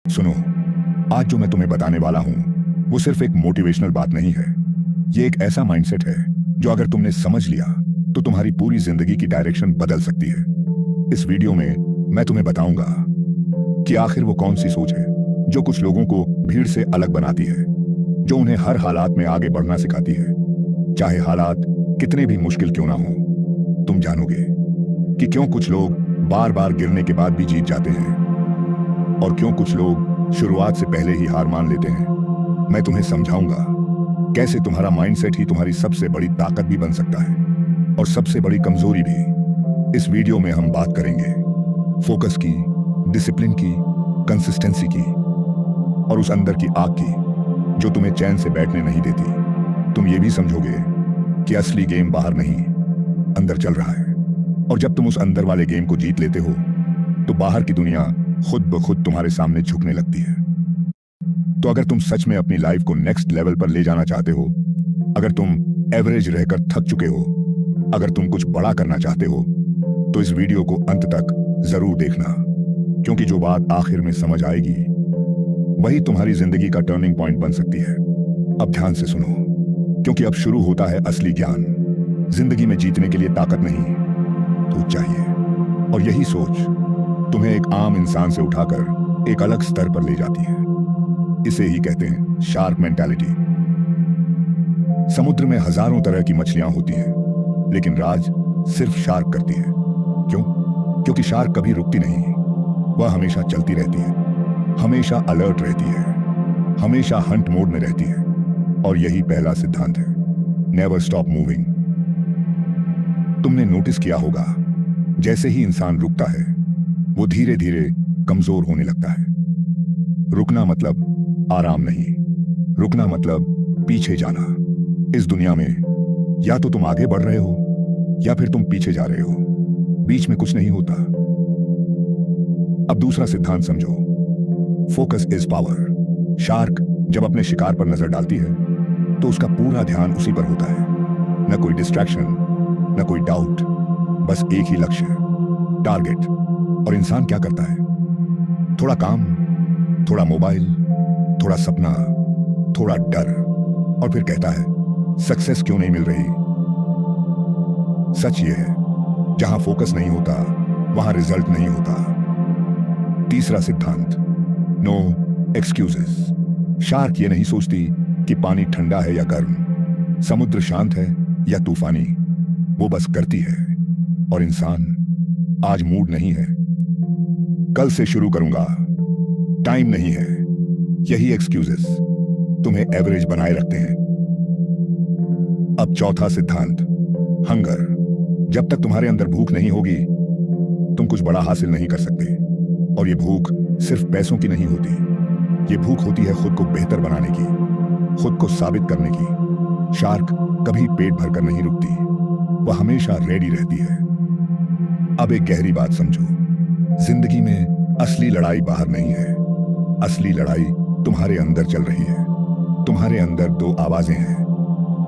सुनो, आज जो मैं तुम्हें बताने वाला हूं वो सिर्फ एक मोटिवेशनल बात नहीं है। ये एक ऐसा माइंडसेट है जो अगर तुमने समझ लिया तो तुम्हारी पूरी जिंदगी की डायरेक्शन बदल सकती है। इस वीडियो में मैं तुम्हें बताऊंगा कि आखिर वो कौन सी सोच है जो कुछ लोगों को भीड़ से अलग बनाती है, जो उन्हें हर हालात में आगे बढ़ना सिखाती है, चाहे हालात कितने भी मुश्किल क्यों ना हो। तुम जानोगे कि क्यों कुछ लोग बार बार गिरने के बाद भी जीत जाते हैं और क्यों कुछ लोग शुरुआत से पहले ही हार मान लेते हैं। मैं तुम्हें समझाऊंगा कैसे तुम्हारा माइंडसेट ही तुम्हारी सबसे बड़ी ताकत भी बन सकता है और सबसे बड़ी कमजोरी भी। इस वीडियो में हम बात करेंगे फोकस की, डिसिप्लिन की, कंसिस्टेंसी की और उस अंदर की आग की जो तुम्हें चैन से बैठने नहीं देती। तुम ये भी समझोगे कि असली गेम बाहर नहीं, अंदर चल रहा है, और जब तुम उस अंदर वाले गेम को जीत लेते हो तो बाहर की दुनिया खुद ब खुद तुम्हारे सामने झुकने लगती है। तो अगर तुम सच में अपनी लाइफ को नेक्स्ट लेवल पर ले जाना चाहते हो, अगर तुम एवरेज रहकर थक चुके हो, अगर तुम कुछ बड़ा करना चाहते हो, तो इस वीडियो को अंत तक जरूर देखना, क्योंकि जो बात आखिर में समझ आएगी वही तुम्हारी जिंदगी का टर्निंग पॉइंट बन सकती है। अब ध्यान से सुनो, क्योंकि अब शुरू होता है असली ज्ञान। जिंदगी में जीतने के लिए ताकत नहीं, सोच चाहिए, और यही सोच तुम्हें एक आम इंसान से उठाकर एक अलग स्तर पर ले जाती है। इसे ही कहते हैं शार्क मेंटालिटी। समुद्र में हजारों तरह की मछलियां होती हैं, लेकिन राज सिर्फ शार्क करती है। क्यों? क्योंकि शार्क कभी रुकती नहीं, वह हमेशा चलती रहती है, हमेशा अलर्ट रहती है, हमेशा हंट मोड में रहती है। और यही पहला सिद्धांत है, नेवर स्टॉप मूविंग। तुमने नोटिस किया होगा, जैसे ही इंसान रुकता है वो धीरे धीरे कमजोर होने लगता है। रुकना मतलब आराम नहीं, रुकना मतलब पीछे जाना। इस दुनिया में या तो तुम आगे बढ़ रहे हो या फिर तुम पीछे जा रहे हो, बीच में कुछ नहीं होता। अब दूसरा सिद्धांत समझो, फोकस इज पावर। शार्क जब अपने शिकार पर नजर डालती है तो उसका पूरा ध्यान उसी पर होता है, न कोई डिस्ट्रैक्शन, न कोई डाउट, बस एक ही लक्ष्य, टारगेट। और इंसान क्या करता है? थोड़ा काम, थोड़ा मोबाइल, थोड़ा सपना, थोड़ा डर, और फिर कहता है सक्सेस क्यों नहीं मिल रही। सच ये है, जहां फोकस नहीं होता वहां रिजल्ट नहीं होता। तीसरा सिद्धांत, नो एक्सक्यूजेस। शार्क ये नहीं सोचती कि पानी ठंडा है या गर्म, समुद्र शांत है या तूफानी, वो बस करती है। और इंसान, आज मूड नहीं है, कल से शुरू करूंगा, टाइम नहीं है, यही एक्सक्यूजेस तुम्हें एवरेज बनाए रखते हैं। अब चौथा सिद्धांत, हंगर। जब तक तुम्हारे अंदर भूख नहीं होगी तुम कुछ बड़ा हासिल नहीं कर सकते। और ये भूख सिर्फ पैसों की नहीं होती, ये भूख होती है खुद को बेहतर बनाने की, खुद को साबित करने की। शार्क कभी पेट भरकर नहीं रुकती, वह हमेशा रेडी रहती है। अब एक गहरी बात समझो, जिंदगी में असली लड़ाई बाहर नहीं है, असली लड़ाई तुम्हारे अंदर चल रही है। तुम्हारे अंदर दो आवाजें हैं,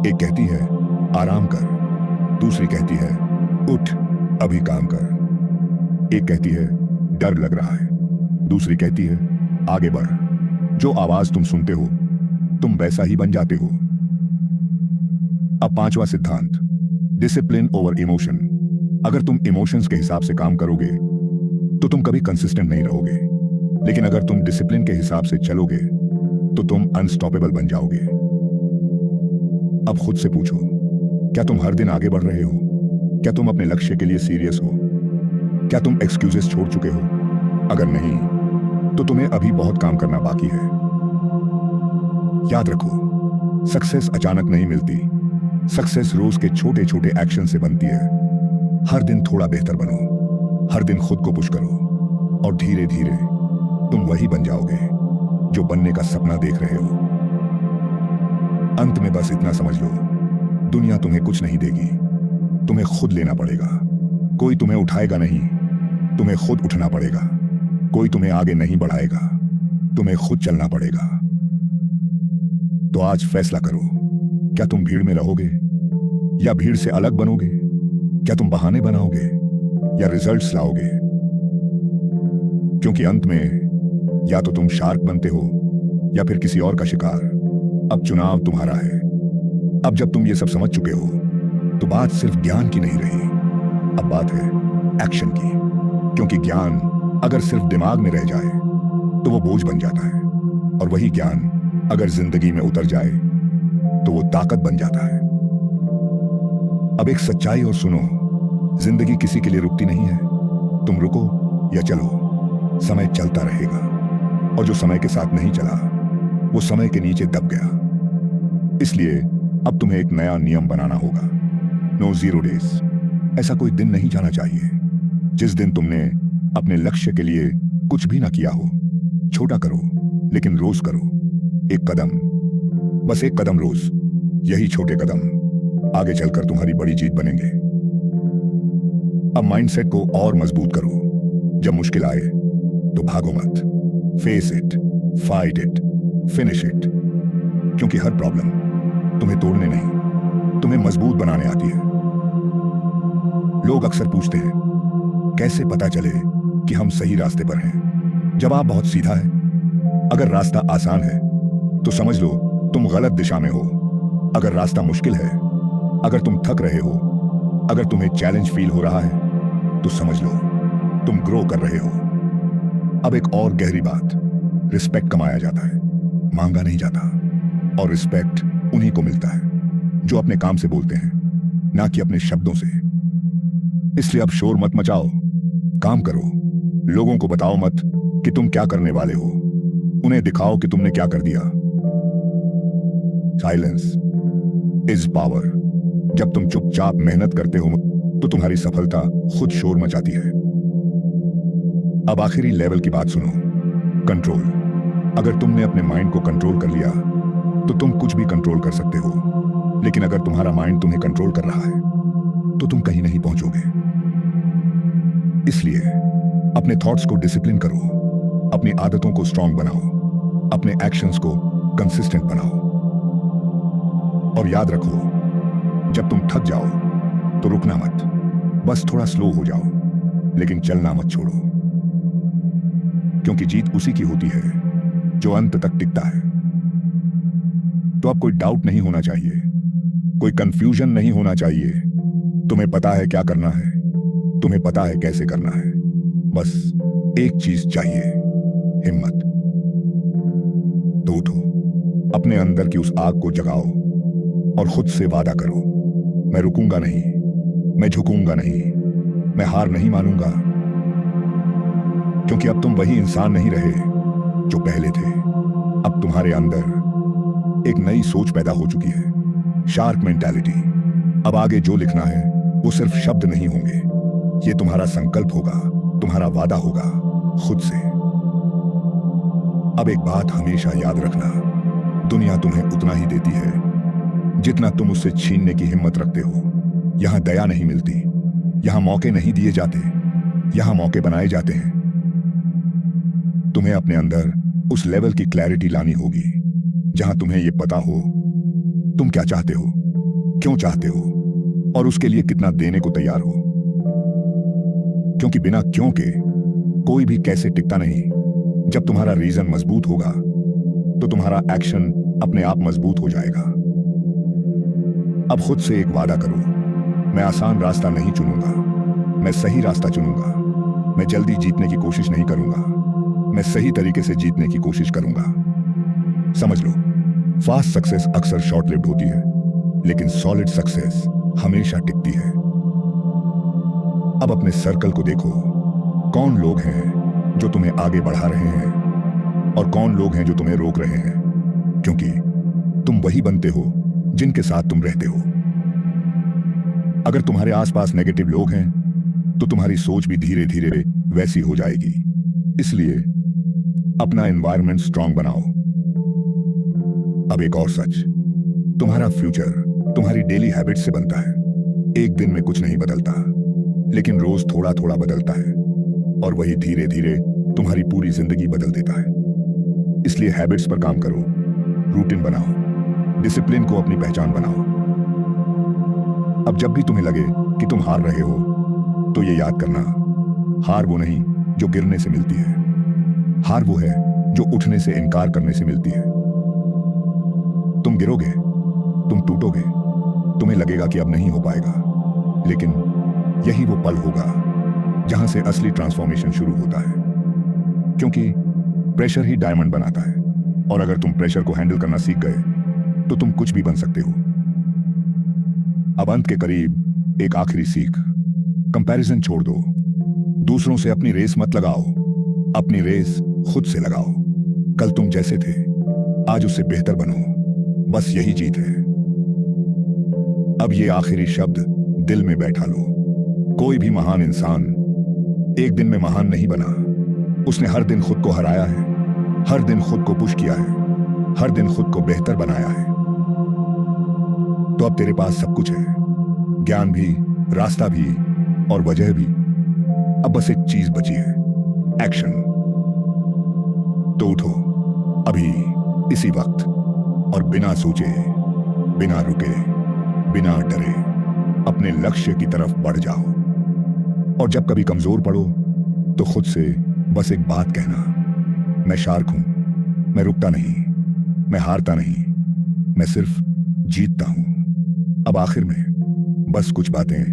एक कहती है आराम कर, दूसरी कहती है उठ अभी काम कर। एक कहती है डर लग रहा है, दूसरी कहती है आगे बढ़। जो आवाज तुम सुनते हो तुम वैसा ही बन जाते हो। अब पांचवा सिद्धांत, डिसिप्लिन ओवर इमोशन। अगर तुम इमोशंस के हिसाब से काम करोगे तो तुम कभी कंसिस्टेंट नहीं रहोगे, लेकिन अगर तुम डिसिप्लिन के हिसाब से चलोगे तो तुम अनस्टॉपेबल बन जाओगे। अब खुद से पूछो, क्या तुम हर दिन आगे बढ़ रहे हो? क्या तुम अपने लक्ष्य के लिए सीरियस हो? क्या तुम एक्सक्यूजेस छोड़ चुके हो? अगर नहीं तो तुम्हें अभी बहुत काम करना बाकी है। याद रखो, सक्सेस अचानक नहीं मिलती, सक्सेस रोज के छोटे छोटे एक्शन से बनती है। हर दिन थोड़ा बेहतर बनो, हर दिन खुद को पुश करो, और धीरे धीरे तुम वही बन जाओगे जो बनने का सपना देख रहे हो। अंत में बस इतना समझ लो, दुनिया तुम्हें कुछ नहीं देगी, तुम्हें खुद लेना पड़ेगा। कोई तुम्हें उठाएगा नहीं, तुम्हें खुद उठना पड़ेगा। कोई तुम्हें आगे नहीं बढ़ाएगा, तुम्हें खुद चलना पड़ेगा। तो आज फैसला करो, क्या तुम भीड़ में रहोगे या भीड़ से अलग बनोगे? क्या तुम बहाने बनाओगे या रिजल्ट्स लाओगे? क्योंकि अंत में या तो तुम शार्क बनते हो या फिर किसी और का शिकार। अब चुनाव तुम्हारा है। अब जब तुम ये सब समझ चुके हो तो बात सिर्फ ज्ञान की नहीं रही, अब बात है एक्शन की। क्योंकि ज्ञान अगर सिर्फ दिमाग में रह जाए तो वो बोझ बन जाता है, और वही ज्ञान अगर जिंदगी में उतर जाए तो वो ताकत बन जाता है। अब एक सच्चाई और सुनो, जिंदगी किसी के लिए रुकती नहीं है। तुम रुको या चलो, समय चलता रहेगा, और जो समय के साथ नहीं चला वो समय के नीचे दब गया। इसलिए अब तुम्हें एक नया नियम बनाना होगा। No zero days. ऐसा कोई दिन नहीं जाना चाहिए जिस दिन तुमने अपने लक्ष्य के लिए कुछ भी ना किया हो। छोटा करो लेकिन रोज करो, एक कदम, बस एक कदम रोज। यही छोटे कदम आगे चलकर तुम्हारी बड़ी जीत बनेंगे। अब माइंडसेट को और मजबूत करो। जब मुश्किल आए तो भागो मत, face it, fight it, finish it. क्योंकि हर प्रॉब्लम तुम्हें तोड़ने नहीं, तुम्हें मजबूत बनाने आती है। लोग अक्सर पूछते हैं कैसे पता चले कि हम सही रास्ते पर हैं। जवाब बहुत सीधा है। अगर रास्ता आसान है तो समझ लो तुम गलत दिशा में हो। अगर रास्ता मुश्किल है, अगर तुम थक रहे हो, अगर तुम्हें चैलेंज फील हो रहा है तो समझ लो तुम ग्रो कर रहे हो। अब एक और गहरी बात, रिस्पेक्ट कमाया जाता है, मांगा नहीं जाता। और रिस्पेक्ट उन्हीं को मिलता है जो अपने काम से बोलते हैं, ना कि अपने शब्दों से। इसलिए अब शोर मत मचाओ, काम करो। लोगों को बताओ मत कि तुम क्या करने वाले हो, उन्हें दिखाओ कि तुमने क्या कर दिया। Silence is power. जब तुम चुपचाप मेहनत करते हो तो तुम्हारी सफलता खुद शोर मचाती है। अब आखिरी लेवल की बात सुनो, कंट्रोल। अगर तुमने अपने माइंड को कंट्रोल कर लिया तो तुम कुछ भी कंट्रोल कर सकते हो। लेकिन अगर तुम्हारा माइंड तुम्हें कंट्रोल कर रहा है तो तुम कहीं नहीं पहुंचोगे। इसलिए अपने थॉट्स को डिसिप्लिन करो, अपनी आदतों को स्ट्रांग बनाओ, अपने एक्शंस को कंसिस्टेंट बनाओ। और याद रखो, जब तुम थक जाओ तो रुकना मत, बस थोड़ा स्लो हो जाओ, लेकिन चलना मत छोड़ो। क्योंकि जीत उसी की होती है जो अंत तक टिकता है। तो अब कोई डाउट नहीं होना चाहिए, कोई कंफ्यूजन नहीं होना चाहिए। तुम्हें पता है क्या करना है, तुम्हें पता है कैसे करना है। बस एक चीज चाहिए, हिम्मत। तो उठो, अपने अंदर की उस आग को जगाओ और खुद से वादा करो, मैं रुकूंगा नहीं, मैं झुकूंगा नहीं, मैं हार नहीं मानूंगा। क्योंकि अब तुम वही इंसान नहीं रहे जो पहले थे। अब तुम्हारे अंदर एक नई सोच पैदा हो चुकी है, शार्क मेंटालिटी। अब आगे जो लिखना है वो सिर्फ शब्द नहीं होंगे, ये तुम्हारा संकल्प होगा, तुम्हारा वादा होगा खुद से। अब एक बात हमेशा याद रखना, दुनिया तुम्हें उतना ही देती है जितना तुम उससे छीनने की हिम्मत रखते हो। यहां दया नहीं मिलती, यहां मौके नहीं दिए जाते, यहां मौके बनाए जाते हैं। तुम्हें अपने अंदर उस लेवल की क्लैरिटी लानी होगी जहां तुम्हें यह पता हो तुम क्या चाहते हो, क्यों चाहते हो, और उसके लिए कितना देने को तैयार हो। क्योंकि बिना क्यों के कोई भी कैसे टिकता नहीं। जब तुम्हारा रीजन मजबूत होगा तो तुम्हारा एक्शन अपने आप मजबूत हो जाएगा। अब खुद से एक वादा करो, मैं आसान रास्ता नहीं चुनूंगा, मैं सही रास्ता चुनूंगा। मैं जल्दी जीतने की कोशिश नहीं करूंगा, मैं सही तरीके से जीतने की कोशिश करूंगा। समझ लो, फास्ट सक्सेस अक्सर शॉर्ट लिव्ड होती है, लेकिन सॉलिड सक्सेस हमेशा टिकती है। अब अपने सर्कल को देखो, कौन लोग हैं जो तुम्हें आगे बढ़ा रहे हैं और कौन लोग हैं जो तुम्हें रोक रहे हैं। क्योंकि तुम वही बनते हो जिनके साथ तुम रहते हो। अगर तुम्हारे आसपास नेगेटिव लोग हैं तो तुम्हारी सोच भी धीरे धीरे वैसी हो जाएगी। इसलिए अपना एनवायरनमेंट स्ट्रांग बनाओ। अब एक और सच, तुम्हारा फ्यूचर तुम्हारी डेली हैबिट से बनता है। एक दिन में कुछ नहीं बदलता, लेकिन रोज थोड़ा थोड़ा बदलता है, और वही धीरे धीरे तुम्हारी पूरी जिंदगी बदल देता है। इसलिए हैबिट्स पर काम करो, रूटीन बनाओ, डिसिप्लिन को अपनी पहचान बनाओ। अब जब भी तुम्हें लगे कि तुम हार रहे हो तो ये याद करना, हार वो नहीं जो गिरने से मिलती है, हार वो है जो उठने से इनकार करने से मिलती है। तुम गिरोगे, तुम टूटोगे, तुम्हें लगेगा कि अब नहीं हो पाएगा, लेकिन यही वो पल होगा जहां से असली ट्रांसफॉर्मेशन शुरू होता है। क्योंकि प्रेशर ही डायमंड बनाता है, और अगर तुम प्रेशर को हैंडल करना सीख गए तो तुम कुछ भी बन सकते हो। अब अंत के करीब एक आखिरी सीख, कंपैरिजन छोड़ दो। दूसरों से अपनी रेस मत लगाओ, अपनी रेस खुद से लगाओ। कल तुम जैसे थे आज उससे बेहतर बनो, बस यही जीत है। अब ये आखिरी शब्द दिल में बैठा लो। कोई भी महान इंसान एक दिन में महान नहीं बना। उसने हर दिन खुद को हराया है, हर दिन खुद को पुश किया है, हर दिन खुद को बेहतर बनाया है। तो अब तेरे पास सब कुछ है, ज्ञान भी, रास्ता भी और वजह भी। अब बस एक चीज बची है, एक्शन। तो उठो अभी, इसी वक्त, और बिना सोचे, बिना रुके, बिना डरे अपने लक्ष्य की तरफ बढ़ जाओ। और जब कभी कमजोर पड़ो तो खुद से बस एक बात कहना, मैं शार्क हूं, मैं रुकता नहीं, मैं हारता नहीं, मैं सिर्फ जीतता हूं। अब आखिर में बस कुछ बातें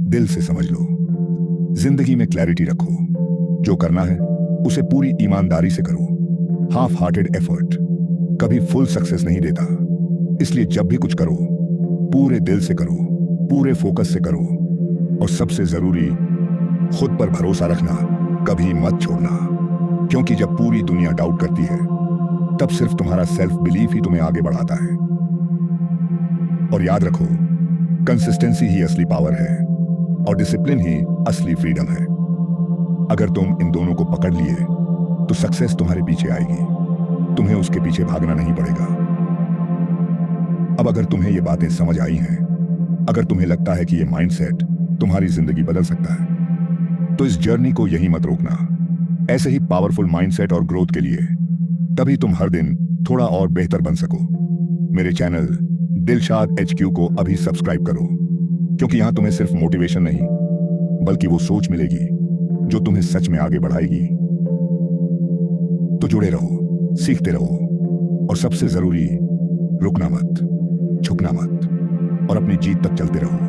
दिल से समझ लो। जिंदगी में क्लैरिटी रखो, जो करना है उसे पूरी ईमानदारी से करो। हाफ हार्टेड एफर्ट कभी फुल सक्सेस नहीं देता, इसलिए जब भी कुछ करो पूरे दिल से करो, पूरे फोकस से करो। और सबसे जरूरी, खुद पर भरोसा रखना, कभी मत छोड़ना। क्योंकि जब पूरी दुनिया डाउट करती है तब सिर्फ तुम्हारा सेल्फ बिलीफ ही तुम्हें आगे बढ़ाता है। और याद रखो, कंसिस्टेंसी ही असली पावर है और डिसिप्लिन ही असली फ्रीडम है। अगर तुम इन दोनों को पकड़ लिए तो सक्सेस तुम्हारे पीछे आएगी, तुम्हें उसके पीछे भागना नहीं पड़ेगा। अब अगर तुम्हें ये बातें समझ आई हैं, अगर तुम्हें लगता है कि ये माइंडसेट तुम्हारी जिंदगी बदल सकता है, तो इस जर्नी को यहीं मत रोकना। ऐसे ही पावरफुल माइंडसेट और ग्रोथ के लिए तभी तुम हर दिन थोड़ा और बेहतर बन सको। मेरे चैनल दिलशाद HQ को अभी सब्सक्राइब करो, क्योंकि यहां तुम्हें सिर्फ मोटिवेशन नहीं बल्कि वो सोच मिलेगी जो तुम्हें सच में आगे बढ़ाएगी। तो जुड़े रहो, सीखते रहो और सबसे जरूरी, रुकना मत, झुकना मत और अपनी जीत तक चलते रहो।